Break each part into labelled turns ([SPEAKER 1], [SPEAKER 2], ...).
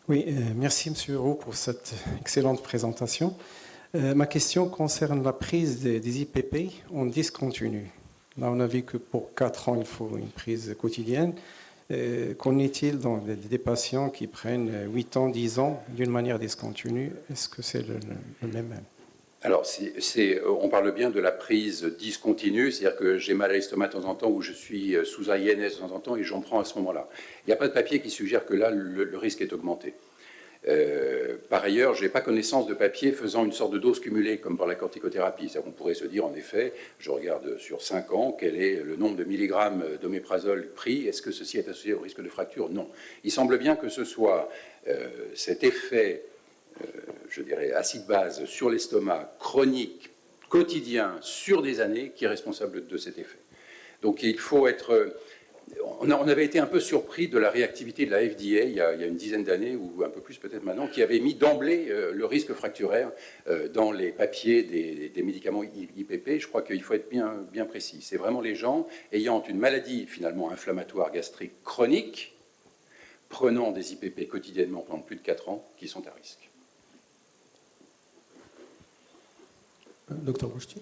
[SPEAKER 1] Oui, merci Monsieur Roux pour cette excellente présentation. Ma question concerne la prise des IPP en discontinu. Là, on a vu que pour 4 ans, il faut une prise quotidienne. Qu'en est-il dans des patients qui prennent 8 ans, 10 ans d'une manière discontinue? Est-ce que c'est le même?
[SPEAKER 2] Alors, on parle bien de la prise discontinue, c'est-à-dire que j'ai mal à l'estomac de temps en temps ou je suis sous INS de temps en temps et j'en prends à ce moment-là. Il n'y a pas de papier qui suggère que là, le risque est augmenté. Par ailleurs, je n'ai pas connaissance de papier faisant une sorte de dose cumulée, comme par la corticothérapie. C'est-à-dire qu'on pourrait se dire, en effet, je regarde sur 5 ans, quel est le nombre de milligrammes d'oméprazole pris, est-ce que ceci est associé au risque de fracture? Non. Il semble bien que ce soit cet effet, je dirais, acide-base sur l'estomac, chronique, quotidien, sur des années, qui est responsable de cet effet. Donc il faut être... On avait été un peu surpris de la réactivité de la FDA il y a une dizaine d'années, ou un peu plus peut-être maintenant, qui avait mis d'emblée le risque fracturaire dans les papiers des médicaments IPP. Je crois qu'il faut être bien précis. C'est vraiment les gens ayant une maladie finalement inflammatoire gastrique chronique, prenant des IPP quotidiennement pendant plus de 4 ans, qui sont à risque.
[SPEAKER 3] Docteur Bouchti.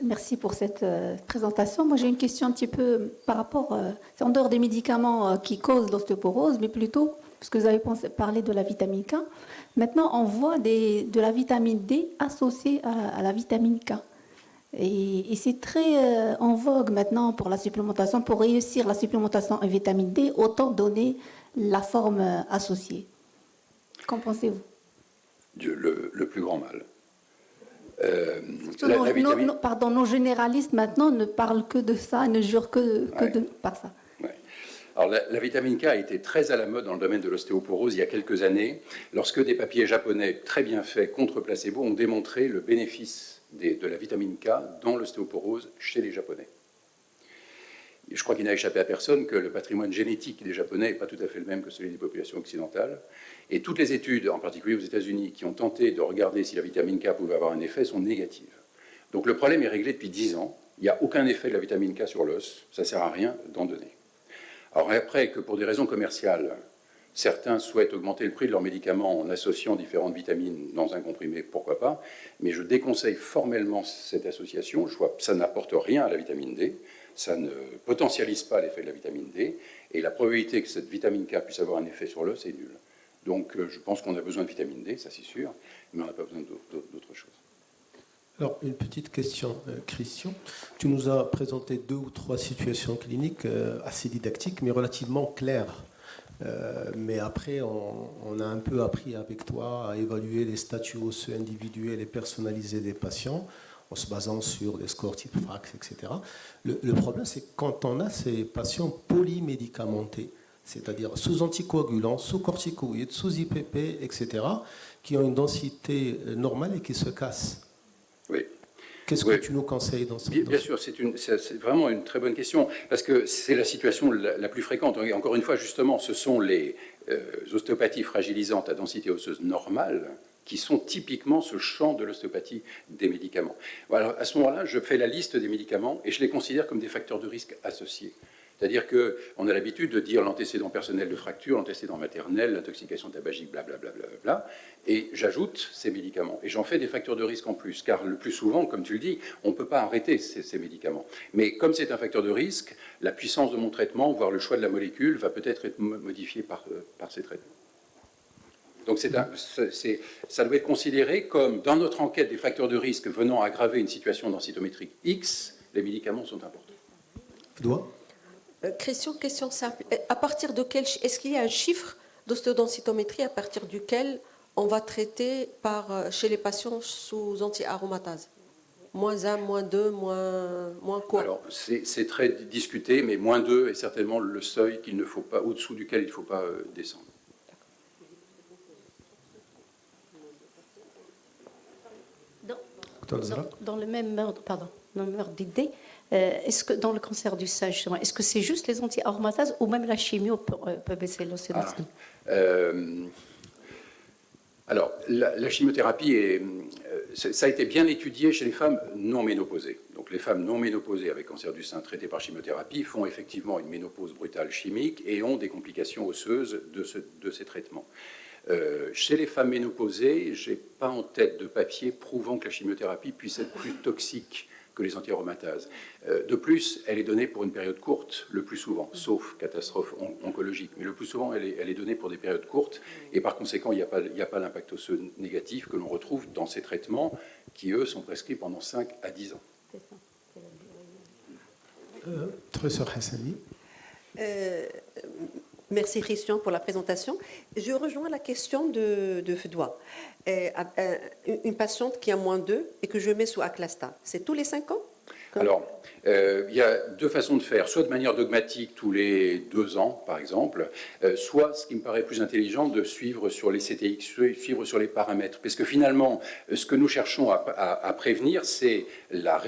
[SPEAKER 4] Merci pour cette présentation. Moi, j'ai une question un petit peu par rapport, c'est en dehors des médicaments qui causent l'ostéoporose, mais plutôt, parce que vous avez parlé de la vitamine K. Maintenant, on voit de la vitamine D associée à la vitamine K. Et c'est très en vogue maintenant pour la supplémentation. Pour réussir la supplémentation en vitamine D, autant donner la forme associée. Qu'en pensez-vous?
[SPEAKER 2] Le plus grand mal.
[SPEAKER 4] Nos généralistes maintenant ne parlent que de ça, ne jurent que par ça.
[SPEAKER 2] Ouais. Alors la vitamine K a été très à la mode dans le domaine de l'ostéoporose il y a quelques années, lorsque des papiers japonais très bien faits contre placebo ont démontré le bénéfice de la vitamine K dans l'ostéoporose chez les Japonais. Et je crois qu'il n'a échappé à personne que le patrimoine génétique des Japonais n'est pas tout à fait le même que celui des populations occidentales. Et toutes les études, en particulier aux États-Unis, qui ont tenté de regarder si la vitamine K pouvait avoir un effet, sont négatives. Donc le problème est réglé depuis 10 ans. Il n'y a aucun effet de la vitamine K sur l'os. Ça ne sert à rien d'en donner. Alors après, que pour des raisons commerciales, certains souhaitent augmenter le prix de leurs médicaments en associant différentes vitamines dans un comprimé, pourquoi pas. Mais je déconseille formellement cette association. Je vois que ça n'apporte rien à la vitamine D. Ça ne potentialise pas l'effet de la vitamine D, et la probabilité que cette vitamine K puisse avoir un effet sur l'os est nulle. Donc je pense qu'on a besoin de vitamine D, ça c'est sûr, mais on n'a pas besoin d'autre chose.
[SPEAKER 3] Alors, une petite question, Christian. Tu nous as présenté 2 ou 3 situations cliniques assez didactiques, mais relativement claires. Mais après, on a un peu appris avec toi à évaluer les statuts osseux individuels et personnalisés des patients, en se basant sur des scores type FRAX, etc. Le problème, c'est quand on a ces patients polymédicamentés, c'est-à-dire sous anticoagulants, sous corticoïdes, sous IPP, etc., qui ont une densité normale et qui se cassent.
[SPEAKER 2] Oui.
[SPEAKER 3] Qu'est-ce que tu nous conseilles dans ce cas?
[SPEAKER 2] Bien sûr, c'est vraiment une très bonne question, parce que c'est la situation la plus fréquente. Et encore une fois, justement, ce sont les ostéopathies fragilisantes à densité osseuse normale qui sont typiquement ce champ de l'ostéopathie des médicaments. Alors, à ce moment-là, je fais la liste des médicaments et je les considère comme des facteurs de risque associés. C'est-à-dire qu'on a l'habitude de dire l'antécédent personnel de fracture, l'antécédent maternel, l'intoxication tabagique, blablabla, et j'ajoute ces médicaments. Et j'en fais des facteurs de risque en plus, car le plus souvent, comme tu le dis, on ne peut pas arrêter ces médicaments. Mais comme c'est un facteur de risque, la puissance de mon traitement, voire le choix de la molécule, va peut-être être modifié par ces traitements. Donc ça doit être considéré comme, dans notre enquête des facteurs de risque venant aggraver une situation densitométrique X, les médicaments sont importants.
[SPEAKER 3] Doigt.
[SPEAKER 5] Question simple. À partir de quel... Est-ce qu'il y a un chiffre d'ostéodensitométrie à partir duquel on va traiter chez les patients sous anti-aromatase? -1, -2, moins quoi?
[SPEAKER 2] Alors, c'est très discuté, mais -2 est certainement le seuil qu'il ne faut pas, au-dessous duquel il ne faut pas descendre.
[SPEAKER 4] Dans le même ordre d'idée, est-ce que dans le cancer du sein, justement, est-ce que c'est juste les anti-aromatases ou même la chimio peut baisser l'ostéodensité?
[SPEAKER 2] Alors, la chimiothérapie, ça a été bien étudié chez les femmes non ménopausées. Donc, les femmes non ménopausées avec cancer du sein traitées par chimiothérapie font effectivement une ménopause brutale chimique et ont des complications osseuses de ces traitements. Chez les femmes ménopausées, je n'ai pas en tête de papier prouvant que la chimiothérapie puisse être plus toxique que les anti-aromatases. De plus, elle est donnée pour une période courte, le plus souvent, sauf catastrophe oncologique. Mais le plus souvent, elle est donnée pour des périodes courtes, et par conséquent, il n'y a pas l'impact osseux négatif que l'on retrouve dans ces traitements qui, eux, sont prescrits pendant 5 à 10 ans.
[SPEAKER 3] Professeur Hassani.
[SPEAKER 6] Merci Christian pour la présentation. Je rejoins la question de Fedwa. Une patiente qui a -2 et que je mets sous Aclasta, c'est tous les 5 ans?
[SPEAKER 2] Alors, il y a deux façons de faire, soit de manière dogmatique tous les 2 ans, par exemple, soit, ce qui me paraît plus intelligent, de suivre sur les CTX, suivre sur les paramètres. Parce que finalement, ce que nous cherchons à prévenir, c'est la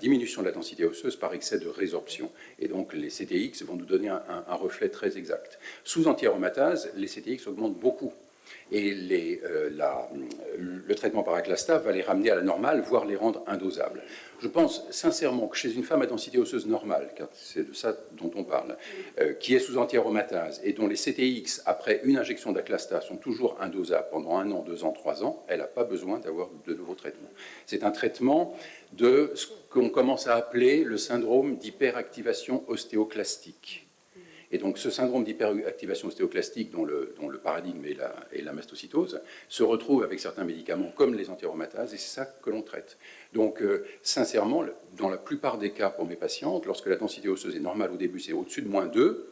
[SPEAKER 2] diminution de la densité osseuse par excès de résorption. Et donc, les CTX vont nous donner un reflet très exact. Sous anti-aromatase, les CTX augmentent beaucoup. Et le traitement par Aclasta va les ramener à la normale, voire les rendre indosables. Je pense sincèrement que chez une femme à densité osseuse normale, car c'est de ça dont on parle, qui est sous anti-aromatase et dont les CTX, après une injection d'Aclasta, sont toujours indosables pendant 1 an, 2 ans, 3 ans, elle n'a pas besoin d'avoir de nouveaux traitements. C'est un traitement de ce qu'on commence à appeler le syndrome d'hyperactivation ostéoclastique. Et donc ce syndrome d'hyperactivation ostéoclastique, dont le paradigme est la mastocytose, se retrouve avec certains médicaments comme les anti-aromatases, et c'est ça que l'on traite. Donc sincèrement, dans la plupart des cas pour mes patientes, lorsque la densité osseuse est normale au début, c'est au-dessus de -2,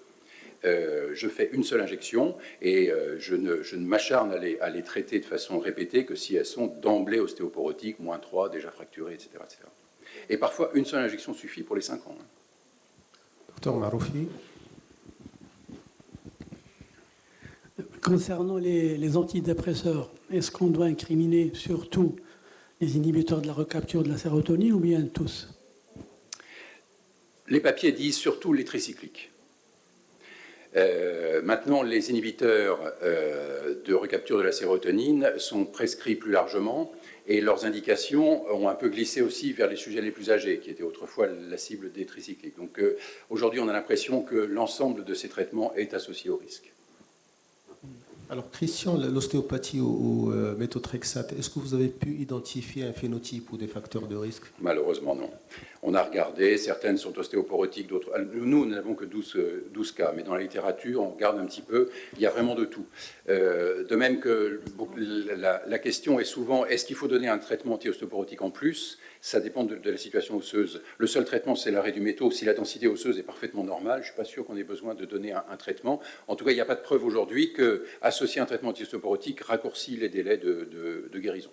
[SPEAKER 2] je fais une seule injection et je ne m'acharne à les traiter de façon répétée que si elles sont d'emblée ostéoporotiques, -3, déjà fracturées, etc., etc. Et parfois, une seule injection suffit pour les 5 ans.
[SPEAKER 3] Docteur Maroufi.
[SPEAKER 7] Concernant les antidépresseurs, est-ce qu'on doit incriminer surtout les inhibiteurs de la recapture de la sérotonine ou bien tous?
[SPEAKER 2] Les papiers disent surtout les tricycliques. Maintenant, les inhibiteurs de recapture de la sérotonine sont prescrits plus largement et leurs indications ont un peu glissé aussi vers les sujets les plus âgés, qui étaient autrefois la cible des tricycliques. Donc aujourd'hui, on a l'impression que l'ensemble de ces traitements est associé au risque.
[SPEAKER 3] Alors Christian, l'ostéopathie au méthotrexate, est-ce que vous avez pu identifier un phénotype ou des facteurs de risque?
[SPEAKER 2] Malheureusement, non. On a regardé, certaines sont ostéoporotiques, d'autres... Nous n'avons que 12 cas, mais dans la littérature, on regarde un petit peu, il y a vraiment de tout. De même que la question est souvent, est-ce qu'il faut donner un traitement anti-ostéoporotique en plus? Ça dépend de la situation osseuse. Le seul traitement, c'est l'arrêt du métaux. Si la densité osseuse est parfaitement normale, je ne suis pas sûr qu'on ait besoin de donner un traitement. En tout cas, il n'y a pas de preuve aujourd'hui qu'associer un traitement anti-ostéoporotique raccourcit les délais de guérison.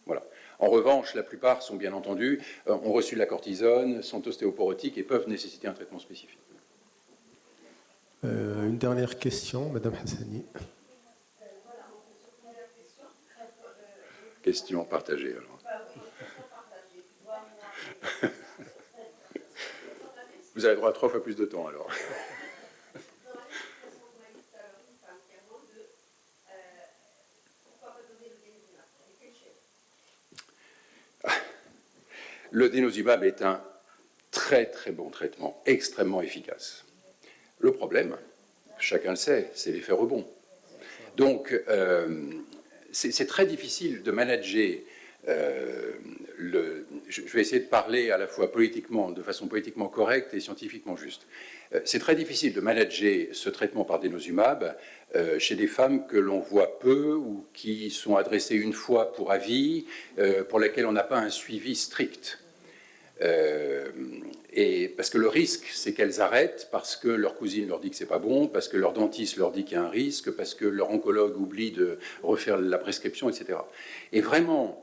[SPEAKER 2] Voilà. En revanche, la plupart sont bien entendu, ont reçu de la cortisone, sont ostéoporotiques et peuvent nécessiter un traitement spécifique.
[SPEAKER 3] Une dernière question, Madame Hassani.
[SPEAKER 2] Question partagée, alors. Vous avez droit à 3 fois plus de temps, alors. Le dénosumab est un très très bon traitement, extrêmement efficace. Le problème, chacun le sait, c'est l'effet rebond. Donc, c'est très difficile de manager je vais essayer de parler à la fois politiquement, de façon politiquement correcte et scientifiquement juste. C'est très difficile de manager ce traitement par dénosumab chez des femmes que l'on voit peu ou qui sont adressées une fois pour avis, pour lesquelles on n'a pas un suivi strict. Et parce que le risque, c'est qu'elles arrêtent parce que leur cousine leur dit que c'est pas bon, parce que leur dentiste leur dit qu'il y a un risque, parce que leur oncologue oublie de refaire la prescription, etc. Et vraiment,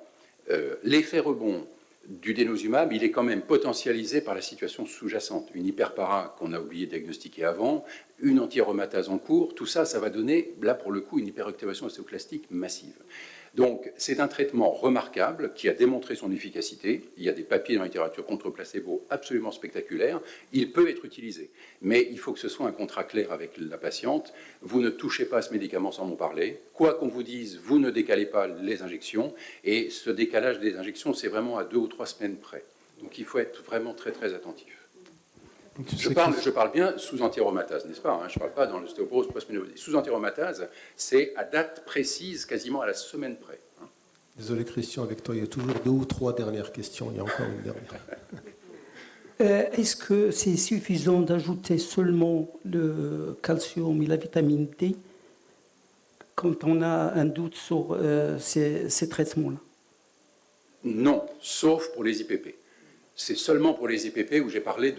[SPEAKER 2] l'effet rebond du dénosumab, il est quand même potentialisé par la situation sous-jacente. Une hyperpara qu'on a oublié de diagnostiquer avant, une anti-aromatase en cours, tout ça, ça va donner, là pour le coup, une hyperactivation ostéoclastique massive. Donc, c'est un traitement remarquable qui a démontré son efficacité. Il y a des papiers dans la littérature contre placebo absolument spectaculaires. Il peut être utilisé, mais il faut que ce soit un contrat clair avec la patiente. Vous ne touchez pas à ce médicament sans m'en parler. Quoi qu'on vous dise, vous ne décalez pas les injections. Et ce décalage des injections, c'est vraiment à 2 ou 3 semaines près. Donc, il faut être vraiment très, très attentif. Je parle bien sous antiaromatase, n'est-ce pas, hein? Je ne parle pas dans l'ostéoporose post-ménopause. Sous antiaromatase, c'est à date précise, quasiment à la semaine près. Hein.
[SPEAKER 3] Désolé Christian, avec toi, il y a toujours 2 ou 3 dernières questions. Il y a encore une dernière.
[SPEAKER 8] Est-ce que c'est suffisant d'ajouter seulement le calcium et la vitamine D quand on a un doute sur ces traitements-là?
[SPEAKER 2] Non, sauf pour les IPP. C'est seulement pour les IPP où j'ai parlé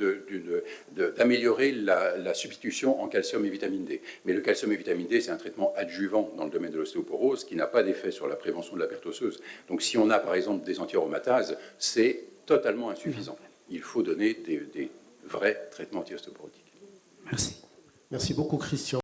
[SPEAKER 2] d'améliorer la substitution en calcium et vitamine D. Mais le calcium et vitamine D, c'est un traitement adjuvant dans le domaine de l'ostéoporose qui n'a pas d'effet sur la prévention de la perte osseuse. Donc si on a par exemple des antiaromatases, c'est totalement insuffisant. Il faut donner des vrais traitements anti-ostéoporotiques.
[SPEAKER 8] Merci.
[SPEAKER 3] Merci beaucoup Christian.